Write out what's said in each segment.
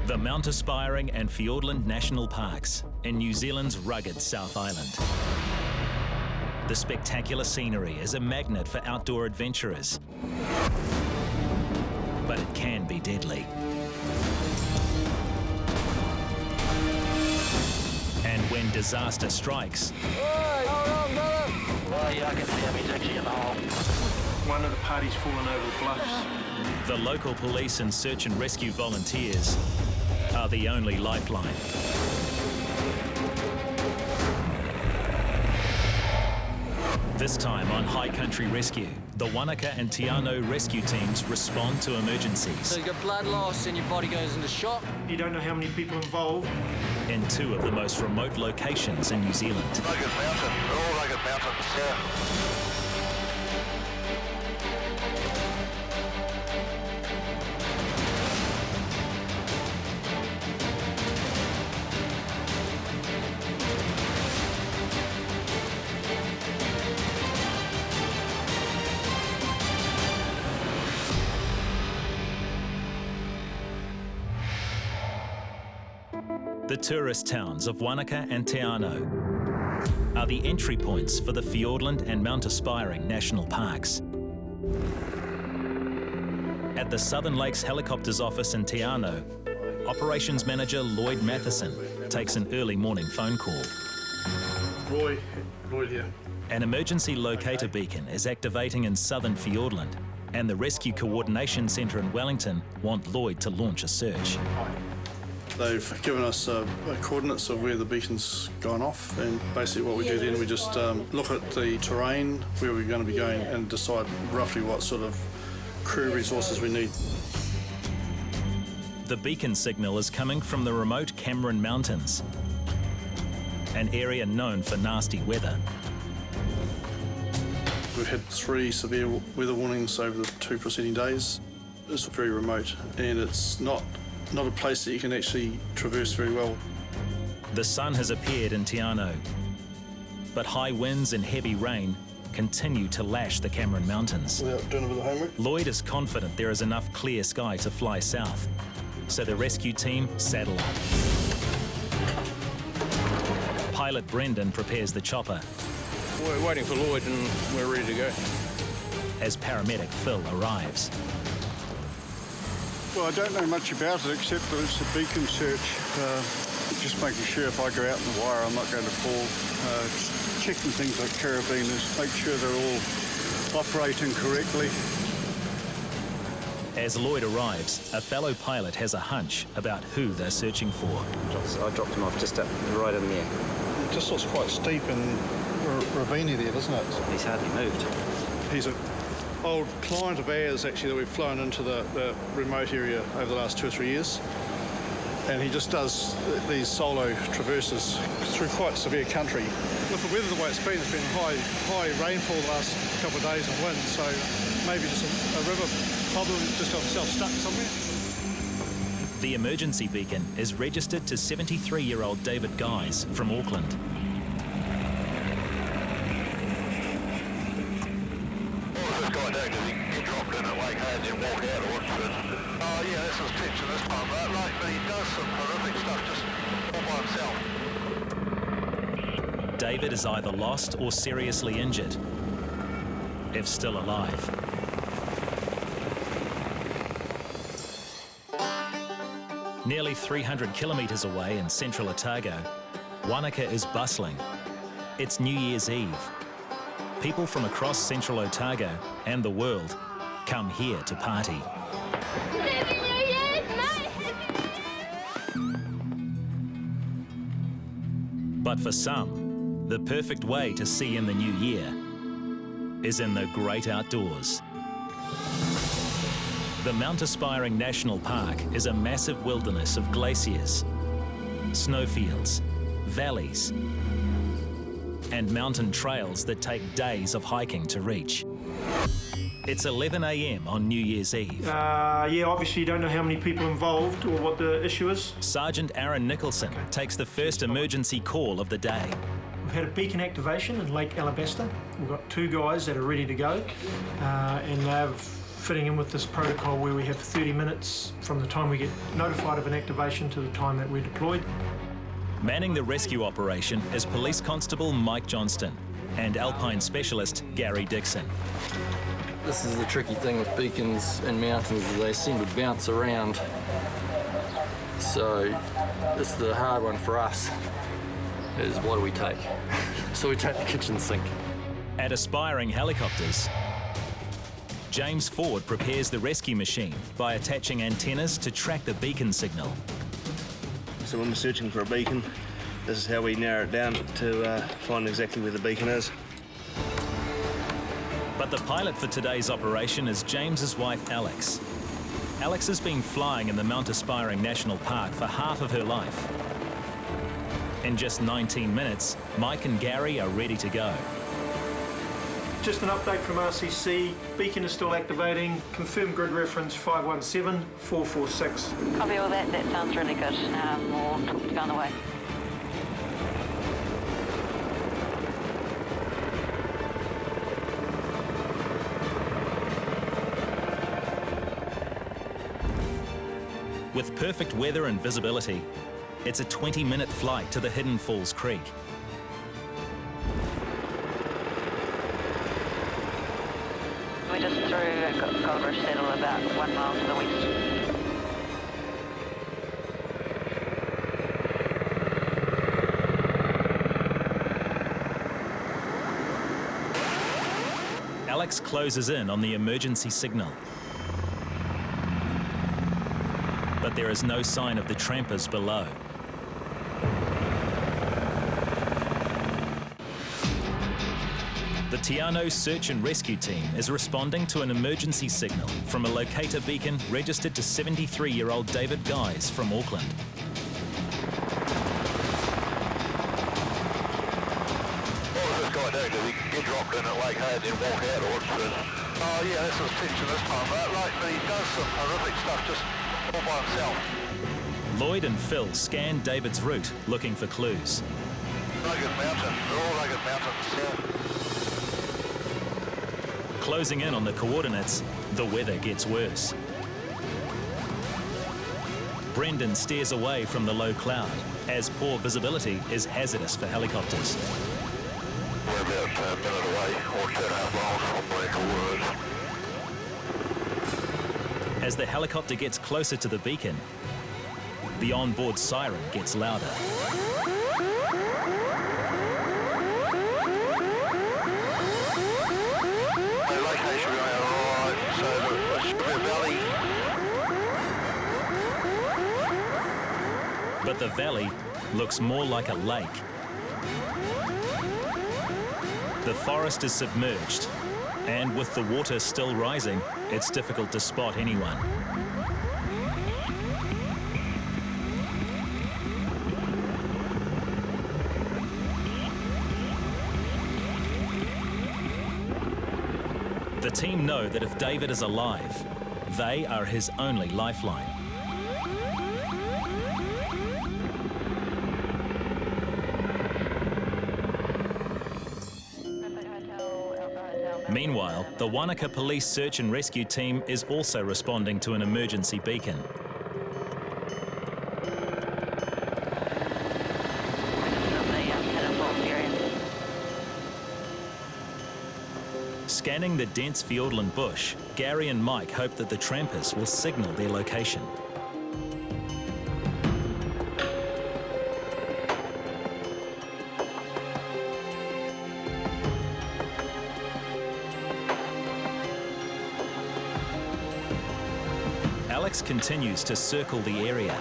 The Mount Aspiring and Fiordland National Parks in New Zealand's rugged South Island. The spectacular scenery is a magnet for outdoor adventurers, but it can be deadly. And when disaster strikes, One of the parties fallen over the bluffs. the local police and search and rescue volunteers are the only lifeline. This time on High Country Rescue, the Wanaka and Te Anau rescue teams respond to emergencies. So you got blood loss and your body goes into shock. You don't know how many people involved. In two of the most remote locations in New Zealand. Rugged mountains, all rugged mountains, yeah. The tourist towns of Wanaka and Te Anau are the entry points for the Fiordland and Mount Aspiring National Parks. At the Southern Lakes Helicopters office in Te Anau, Operations Manager Lloyd Matheson takes an early morning phone call. Lloyd here. An emergency locator beacon is activating in southern Fiordland, and the Rescue Coordination Centre in Wellington want Lloyd to launch a search. They've given us coordinates of where the beacon's gone off, and basically what we do then, we just look at the terrain, where we're going to be going, and decide roughly what sort of crew resources we need. The beacon signal is coming from the remote Cameron Mountains, an area known for nasty weather. We've had 3 severe weather warnings over the 2 preceding days. It's very remote, and it's not a place that you can actually traverse very well. The sun has appeared in Te Anau, but high winds and heavy rain continue to lash the Cameron Mountains. Without doing a bit of homework. Lloyd is confident there is enough clear sky to fly south, so the rescue team saddle up. Pilot Brendan prepares the chopper We're waiting for Lloyd and we're ready to go. as paramedic Phil arrives. Well, I don't know much about it except that it's a beacon search. Just making sure if I go out in the wire I'm not going to fall. Checking things like carabiners, make sure they're all operating correctly. As Lloyd arrives, a fellow pilot has a hunch about who they're searching for. I dropped him off just up right in there. It just looks quite steep and ravine-y there, doesn't it? He's hardly moved. He's an old client of ours, actually, that we've flown into the remote area over the last 2 or 3 years. And he just does these solo traverses through quite severe country. With the weather the way it's been high rainfall the last couple of days and wind, so maybe just a river problem just got himself stuck somewhere. The emergency beacon is registered to 73-year-old David Guys from Auckland. David is either lost or seriously injured, if still alive. Nearly 300 kilometres away in central Otago, Wanaka is bustling. It's New Year's Eve. People from across central Otago and the world come here to party. Happy New Year's, mate! But for some, the perfect way to see in the new year is in the great outdoors. The Mount Aspiring National Park is a massive wilderness of glaciers, snowfields, valleys, and mountain trails that take days of hiking to reach. It's 11 a.m. on New Year's Eve. Yeah, obviously you don't know how many people involved or what the issue is. Sergeant Aaron Nicholson takes the first emergency call of the day. We've had a beacon activation in Lake Alabasta. We've got 2 guys that are ready to go, and they've fitting in with this protocol where we have 30 minutes from the time we get notified of an activation to the time that we're deployed. Manning the rescue operation is Police Constable Mike Johnston and Alpine Specialist Gary Dixon. This is the tricky thing with beacons and mountains, is they seem to bounce around. So this is the hard one for us, is what do we take? So we take the kitchen sink. At Aspiring Helicopters, James Ford prepares the rescue machine by attaching antennas to track the beacon signal. So when we're searching for a beacon, this is how we narrow it down to find exactly where the beacon is. But the pilot for today's operation is James's wife, Alex. Alex has been flying in the Mount Aspiring National Park for half of her life. In just 19 minutes, Mike and Gary are ready to go. Just an update from RCC. Beacon is still activating. Confirmed grid reference 517446. Copy all that. That sounds really good. More to go on the way. With perfect weather and visibility, it's a 20-minute flight to the Hidden Falls Creek. We just threw Gold Rush Saddle about 1 mile to the west. Alex closes in on the emergency signal. But there is no sign of the trampers below. The Tiano Search and Rescue Team is responding to an emergency signal from a locator beacon registered to 73-year-old David Guys from Auckland. What was this guy doing? Did he get dropped in at Lake Hay and then walk out, or what's this? Oh yeah, that's his picture this time, right? Like, but he does some horrific stuff just all by himself. Lloyd and Phil scan David's route looking for clues. Rugged mountain, they're all rugged mountains, yeah. Closing in on the coordinates, the weather gets worse. Brendan steers away from the low cloud, as poor visibility is hazardous for helicopters. We're about a minute away, or 2.5 miles from Black Woods. As the helicopter gets closer to the beacon, the onboard siren gets louder. The location going alright, so the valley. But the valley looks more like a lake. The forest is submerged, and with the water still rising, it's difficult to spot anyone. The team know that if David is alive, they are his only lifeline. Meanwhile, the Wanaka Police Search and Rescue Team is also responding to an emergency beacon. Scanning the dense Fiordland bush, Gary and Mike hope that the trampers will signal their location. Alex continues to circle the area,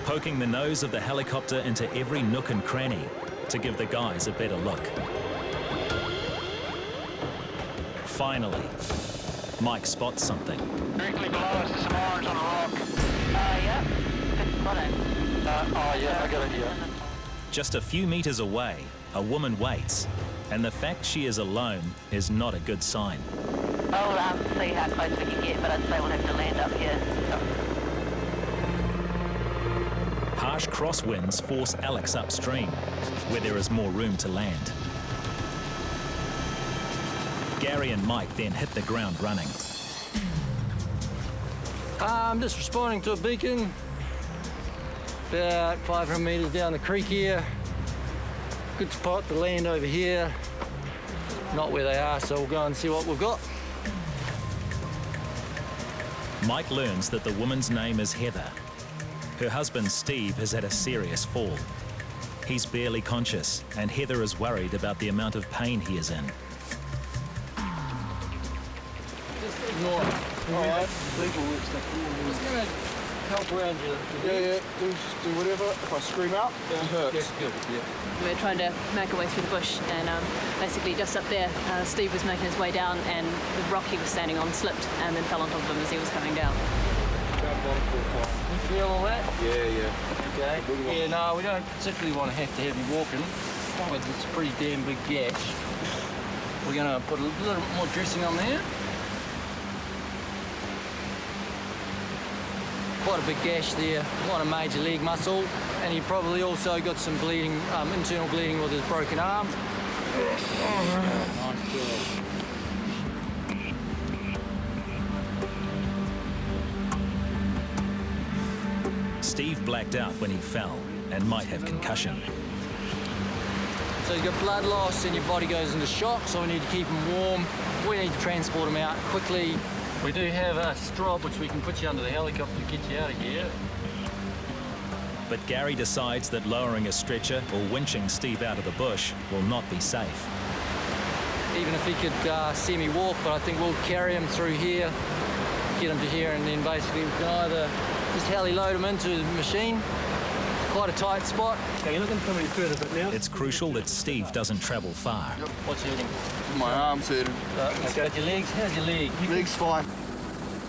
poking the nose of the helicopter into every nook and cranny to give the guys a better look. Finally, Mike spots something. Directly below us, there's some orange on a rock. Yeah. Got it. Oh yeah, I got it, yeah. Just a few meters away, a woman waits, and the fact she is alone is not a good sign. I'll see how close we can get, but I'd say we'll have to land up here. Harsh crosswinds force Alex upstream, where there is more room to land. Gary and Mike then hit the ground running. I'm just responding to a beacon. About 500 metres down the creek here. Good spot to land over here. Not where they are, so we'll go and see what we've got. Mike learns that the woman's name is Heather. Her husband Steve has had a serious fall. He's barely conscious, and Heather is worried about the amount of pain he is in. Just ignore it. All right. Legal work stuff. I'm just going to help around you. Yeah. Do whatever. If I scream out, it hurts. Yes, good. Yeah. We're trying to make our way through the bush, and basically just up there, Steve was making his way down, and the rock he was standing on slipped and then fell on top of him as he was coming down. You feel all that? Yeah. Okay. Yeah, no, we don't particularly want to have you walking, but it's a pretty damn big gash. We're going to put a little bit more dressing on there. Quite a big gash there, not a major leg muscle, and he probably also got some bleeding, internal bleeding with his broken arm. Nice job. Steve blacked out when he fell and might have concussion. So you've got blood loss and your body goes into shock, so we need to keep him warm. We need to transport him out quickly. We do have a strop which we can put you under the helicopter to get you out of here. But Gary decides that lowering a stretcher or winching Steve out of the bush will not be safe. Even if he could semi-walk, but I think we'll carry him through here, get him to here, and then basically we can either just heli load him into the machine. Quite a tight spot. Okay, you're not going to come any further, but now... It's crucial that Steve doesn't travel far. What's hurting? My arm's hurting. Okay. Your legs? How's your leg? Leg's fine.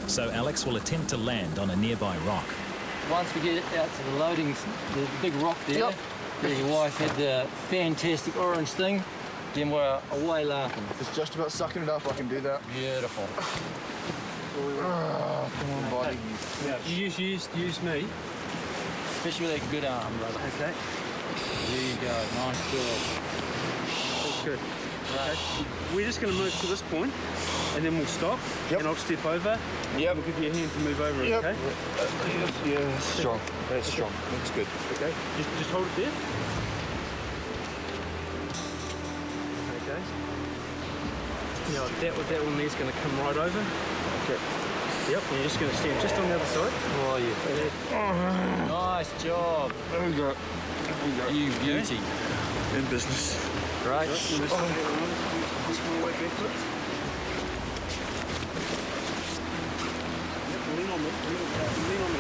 So Alex will attempt to land on a nearby rock. Once we get out to the loading, the big rock there, where your wife had the fantastic orange thing, then we're away laughing. It's just about sucking it up. I can do that. Beautiful. Oh, come on, buddy. Now, you use me. Especially with that good arm, brother. Okay. There you go. Nice job. That's good. Okay. We're just going to move to this point, and then we'll stop, and I'll step over. Yep. We'll give you a hand to move over, okay? Yeah, that's strong. That's strong. That's good. Okay. Just hold it there. Okay. Now that one there's going to come right over. Okay. Yep, and you're just going to stand just on the other side. Oh, yeah. Nice job. There we go. You beauty. In business. Right. Just going to work backwards. Yep, lean on me. Lean on me.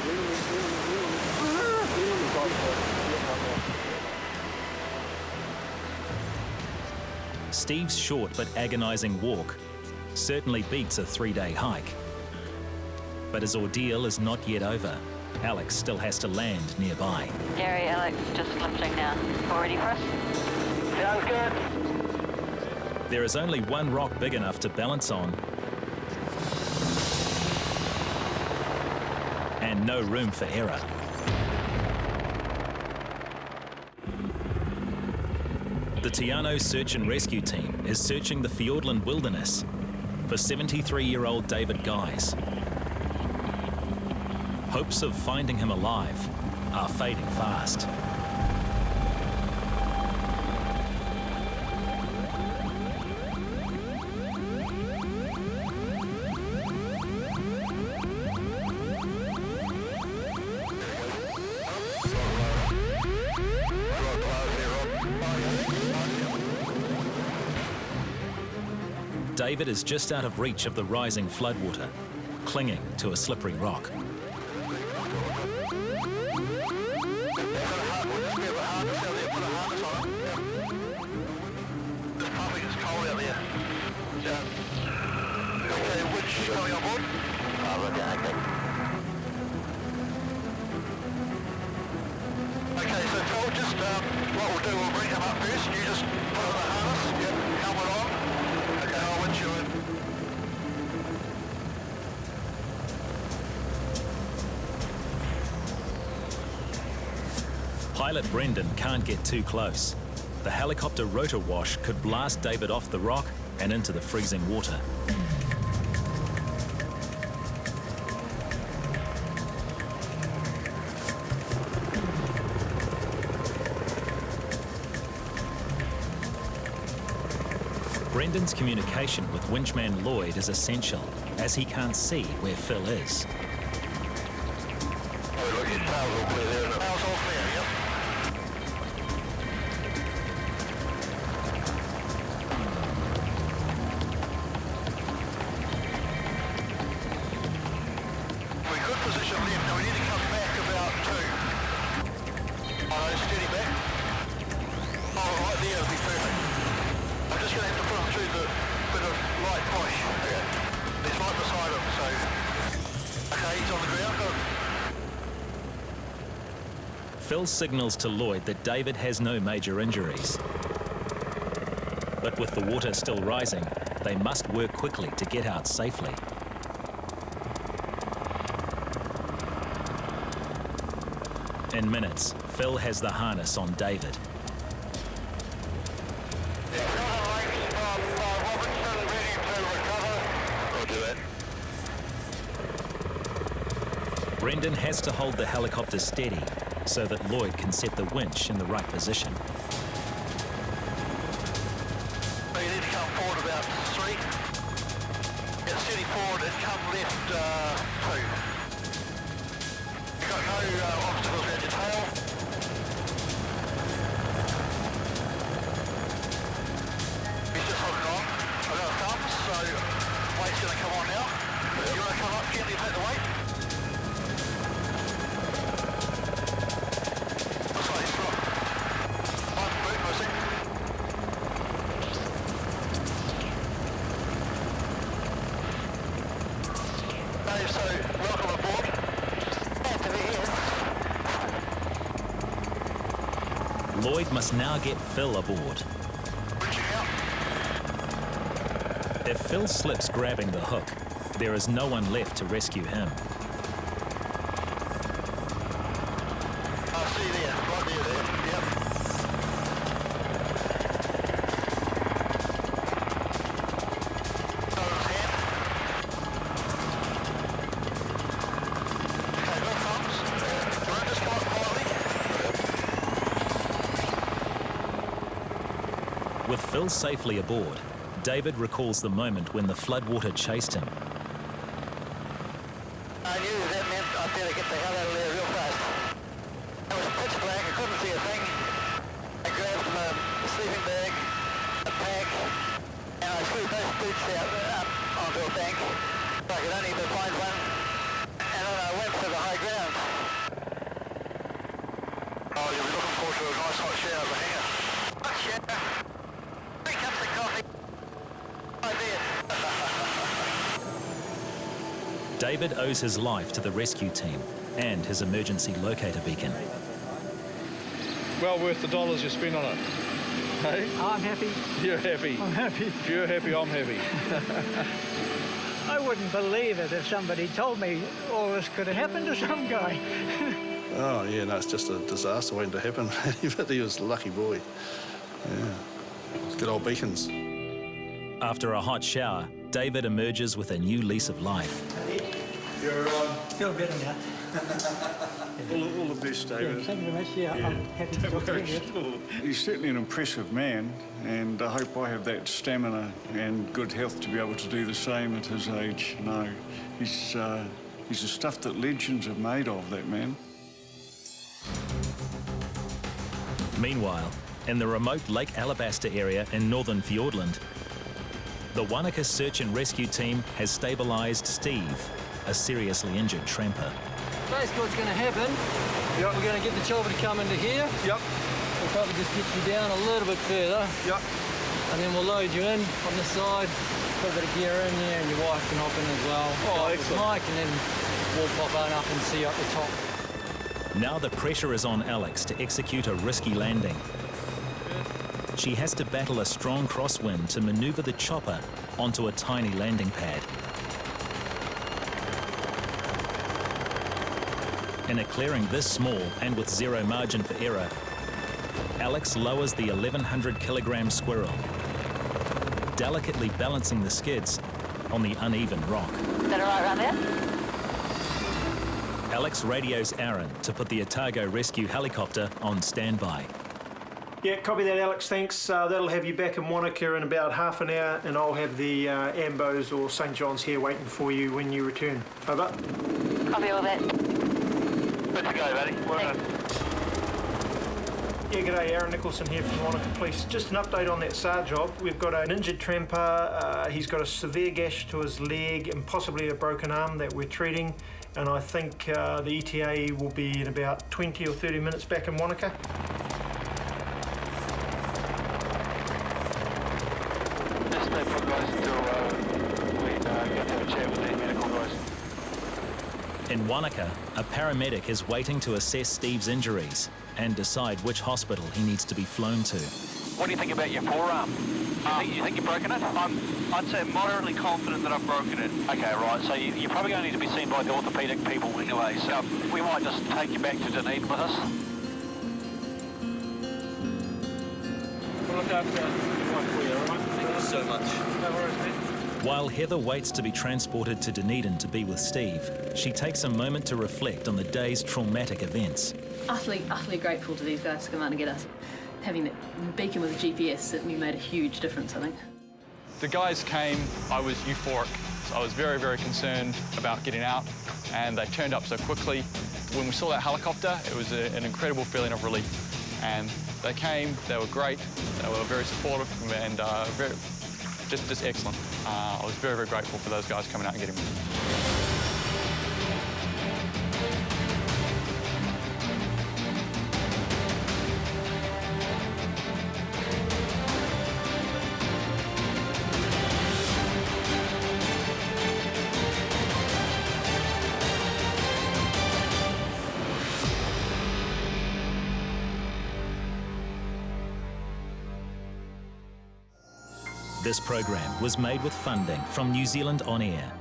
Steve's short but agonizing walk certainly beats a 3-day hike. But his ordeal is not yet over. Alex still has to land nearby. Gary, Alex, just lifting now. All ready for us? Sounds good. There is only one rock big enough to balance on, and no room for error. The Tiano Search and Rescue Team is searching the Fiordland wilderness for 73-year-old David Guys. Hopes of finding him alive are fading fast. David is just out of reach of the rising floodwater, clinging to a slippery rock. Pilot Brendan can't get too close. The helicopter rotor wash could blast David off the rock and into the freezing water. Brendan's communication with winchman Lloyd is essential, as he can't see where Phil is. Oh, look, your tail's all clear there, isn't it? Tail's all clear, yep. We're good position left, now we need to come back about 2. Oh, steady back. Oh, right there, it'll be perfect. I'm just going to have to put him through the bit of light push. Yeah. He's right beside him, so... Okay, he's on the ground. Got him. Phil signals to Lloyd that David has no major injuries. But with the water still rising, they must work quickly to get out safely. In minutes, Phil has the harness on David. Brendan has to hold the helicopter steady so that Lloyd can set the winch in the right position. You need to come forward about 3. Get steady forward and come left 2. You've got no obstacles around your tail. He's just holding on. I've got a thumb, so weight's going to come on now. You want to come up gently and take the weight? Lloyd must now get Phil aboard. If Phil slips grabbing the hook, there is no one left to rescue him. I'll see you there, right near there, yep. Got his hand. Okay, no thumbs. Run just come up quietly. With Phil safely aboard, David recalls the moment when the floodwater chased him. I knew that meant I'd better get the hell out of there real fast. It was pitch black, I couldn't see a thing. I grabbed my sleeping bag, a pack, and I threw those boots out up onto a bank. I could only but find one, and then I went to the high ground. Oh, you'll be looking forward to a nice hot shower over here. Hot shower. 3 cups of coffee. I did. David owes his life to the rescue team and his emergency locator beacon. Well worth the dollars you spend on it. Hey? I'm happy. You're happy. I'm happy. If you're happy, I'm happy. I wouldn't believe it if somebody told me all this could have happened to some guy. Oh, yeah, no, it's just a disaster waiting to happen. But he was a lucky boy. Yeah. Good old beacons. After a hot shower, David emerges with a new lease of life. You're Feel better now. All the best, David. Thank you very much. Yeah, I'm happy to talk to you. He's certainly an impressive man, and I hope I have that stamina and good health to be able to do the same at his age. No, he's the stuff that legends are made of, that man. Meanwhile, in the remote Lake Alabaster area in northern Fiordland, the Wanaka Search and Rescue Team has stabilised Steve, a seriously injured tramper. Basically what's going to happen, we're going to get the chopper to come into here. Yep. We'll probably just get you down a little bit further. Yep. And then we'll load you in on this side, put a bit of gear in there, and your wife can hop in as well. Oh, excellent. Mike, and then we'll pop on up and see you up the top. Now the pressure is on Alex to execute a risky landing. She has to battle a strong crosswind to manoeuvre the chopper onto a tiny landing pad. In a clearing this small and with zero margin for error, Alex lowers the 1,100 kilogram squirrel. delicately balancing the skids on the uneven rock. Is that all right around there? Alex radios Aaron to put the Otago rescue helicopter on standby. Yeah, copy that, Alex, thanks. That'll have you back in Wanaka in about half an hour, and I'll have the Ambos or St John's here waiting for you when you return. Over. Copy all that. Good to go, buddy. Well done. Yeah, g'day, Aaron Nicholson here from Wanaka Police. Just an update on that SAR job. We've got an injured tramper, he's got a severe gash to his leg and possibly a broken arm that we're treating, and I think the ETA will be in about 20 or 30 minutes back in Wanaka. Just stay put, guys, until we get to have a chat with the medical guys. In Wanaka, a paramedic is waiting to assess Steve's injuries and decide which hospital he needs to be flown to. What do you think about your forearm? You think you've broken it? I'd say moderately confident that I've broken it. Okay, right. So you're probably going to need to be seen by the orthopaedic people anyway. So we might just take you back to Dunedin with us. We'll look after one for you, all right? Thank you so much. No worries, mate. While Heather waits to be transported to Dunedin to be with Steve, she takes a moment to reflect on the day's traumatic events. Utterly grateful to these guys to come out and get us. Having that beacon with a GPS certainly made a huge difference, I think. The guys came, I was euphoric. So I was very, very concerned about getting out, and they turned up so quickly. When we saw that helicopter, it was an incredible feeling of relief. And they came, they were great, they were very supportive and just excellent. I was very, very grateful for those guys coming out and getting me. This program was made with funding from New Zealand On Air